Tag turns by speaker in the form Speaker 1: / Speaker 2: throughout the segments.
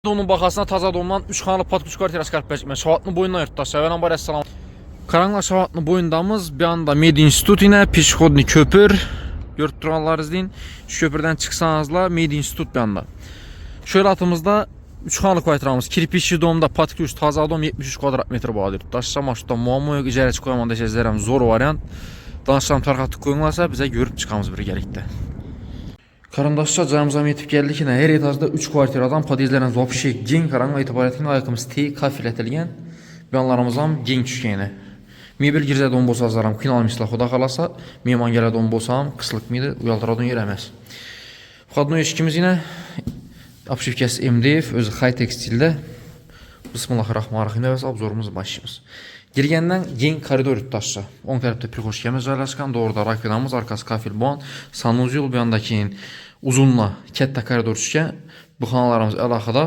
Speaker 1: Onun baxasına taza dondan 3 xanalı patkuç kvartira çıxarıb bəcəkmə. Şavatlı boyundan yurttaş. Səvələn var əssalam. Karanla Şavatlı boyundamız bir anda Medi İnstitut ilə Pişxodni köpür. Görüb duranlar izləyin. Şu köpürdən çıxsanızla Medi İnstitut bir anda. Şöyle atımızda 3 xanalı kvartiramız. Kirpiçli domda patkuç taza dom 73 kvadrat metr bağlı yurttaşlar. Marşrutda muamma yok. İcərəçi qoymanda sezlərəm zor variant. Danışılan tarxatı qoyunlarsa bizə görüb çıxamız bir gəlikdə. Karandaşça canımıza yetib gəldik ki, her etajda 3 kvartiradan podyezdlərin vapşe gen karanlığa etibarətlə ayıqımız T kafil etilgən beyanlarımızdan gen düşkəni. Mebel girzə don bosazlarım kinal misla xuda qalasa, meman gələ don bosam, qıslıq miydi, uyaldıra don yerəməz. Vxadnoy eşkimiz yine apşivkəsi MDF, özü xay tekstildə. Bismillahirrahmanirrahim və obzorumuz başlayımız. Girgəndən gen koridor yurttaşça. 10 tərəfdə prixoşkəmiz yerləşkən, doğruda rakinamız, arkası kafil bon, sanuzyol bir yandakı uzunla kəttə koridor düşkən. Bu xanalarımız əlaqıda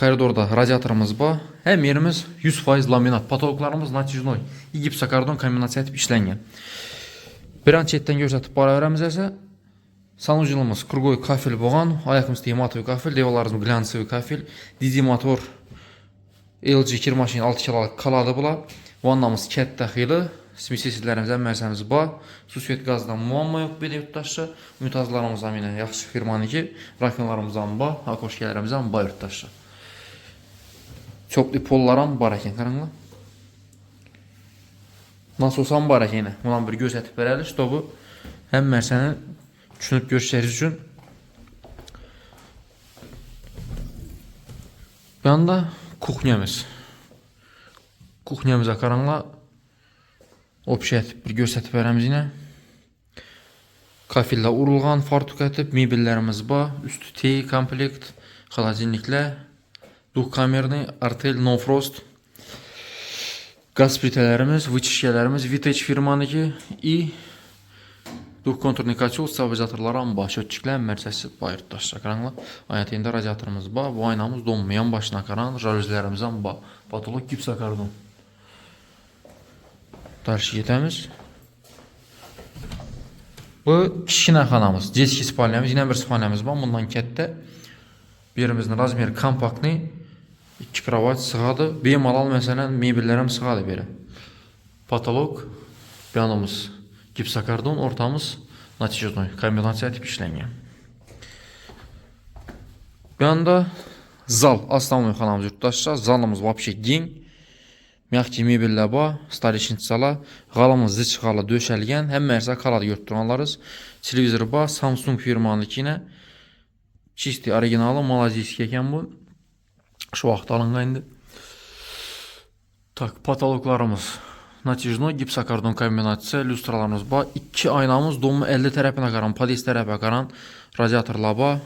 Speaker 1: koridorda radiatorımız var. Həm yerimiz 100% laminat, patologlarımız natijnoy, gipsakardon kombinasiya etib işlənген. Bir an çetdən görsətib baraverəmiz isə sanuzyolumuz krugoy kafil boğan, ayaqımız tematoy kafil, devalarımız glansiyoy kafil, dizi motor LG kir maşini 6 kiloluk kaladı bula. Vannamız kət daxili, smisiyyətlərimiz əmmərсəmiz var. Su süet qazdan muamma yox belə yurttaşça. Mütazlarımızdan yine yaxşı firmaniki, rakinlarımızdan var, akoşkələrimizdən var yurttaşça. Çoklu pollaram var əkin qaranla. Nasıl olsam var əkin yine. Bundan bir göz ətib verəli, stopu əmmərsəni düşünüb görsəriz üçün. Bir anda kuxnyamız. Kuxnyamıza qaranla opşət bir göstərib verəmiz yine. Kafillə urulğan fartuk etib, mebellərimiz var. Üstü T komplekt, xalacinliklə, duh kamerni, artel, no frost. Gaz plitələrimiz, vıçişkələrimiz, Vitech firmaniki i duh konturni kaçul, stabilizatorların baş ötçüklər, mərsəsi bayırdaşlar qaranla. Ayətində radiatorımız var. Bu aynamız donmayan başına qaran, jalüzlərimizdən var. Patolog gipsakardon. Dərşi getəmiz. Bu kişkinə xanamız. C2 spalnəmiz. Yine bir spalnəmiz var. Bundan kətdə birimizin razmeri kompaktni. 2 kravat sığadı. Bemalal məsələn mebellərim sığadı belə. Patolog. Yanımız gipsakardon, ortamız natijnoy kombinasiya etib işlənген. Bir anda zal, aslanlı xanamız yurttaşça. Zalımız vapşe gen. Myaxki mebellər var, starişinç zala. Qalımız zıç qala döşəlgən. Həm mərsə qalada gördüranlarız. Televizor var, Samsung firmanınki yine. Çisti, originalı, malaziyski ekan bu. Şu vaxt alınğandı. Tak, patologlarımız natijnoy gipsakardon kombinasiya, lüstralarımız var. 2 aynamız domu 50 tərəfinə qaran, podest tərəfə qaran radiatorlar var.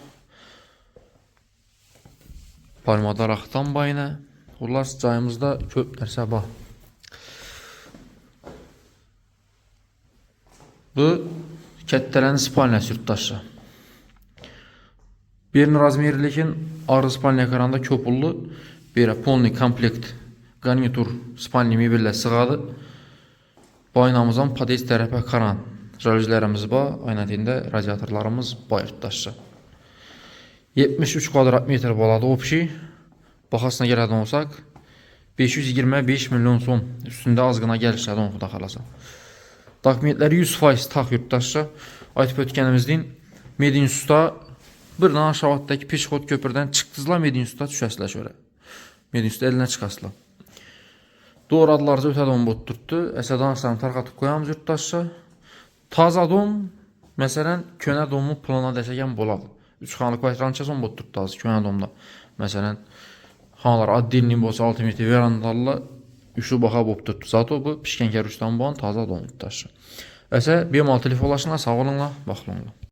Speaker 1: Parmada raxtan bayına. Bunlar cayımızda köp dərsə var. Bu kətdələrin spalnəsi yurttaşlar. Birinin razmerlikin arı spalnə qaranda köpullu bir polni komplekt garnitur spalni mebellə sığadı. Bu aynamızdan podest tərəfə qaran jalüzlərimiz var. Aynatində radiatorlarımız var yurttaşlar. 73 kvadrat metr baladı opşi. Baxasına gələn olsaq 525 milyon son üstündə azğına gəlişlədi onu da xalasa. Dokumentləri 100% taq yurttaşlar. Aytıb ötkənimizdən Medi İnstitut'a bir dana Şavatdakı Pişxod köpürdən çıxdızla Medi İnstitut'a düşəsilə şöyle. Medi İnstitut'a elinə çıxasıla. Doğru adlarca ötə don botturdu. Əsədanışlarını tarqatıb qoyamız yurttaşlar. Taza don, məsələn, könə domu plana dəsəkən boladı. 3 xanlı kvartiranı kəsən botturdu azı könə domda. Məsələn, xanalar addelinin bosa 6 metr verandalı üşü baxa bopturdu. Zato bu pişkən kərüşdən boğan taza don yurttaşlar. Əsə, bir mal telefon ulaşınlar, sağ olunlar, baxılınlar.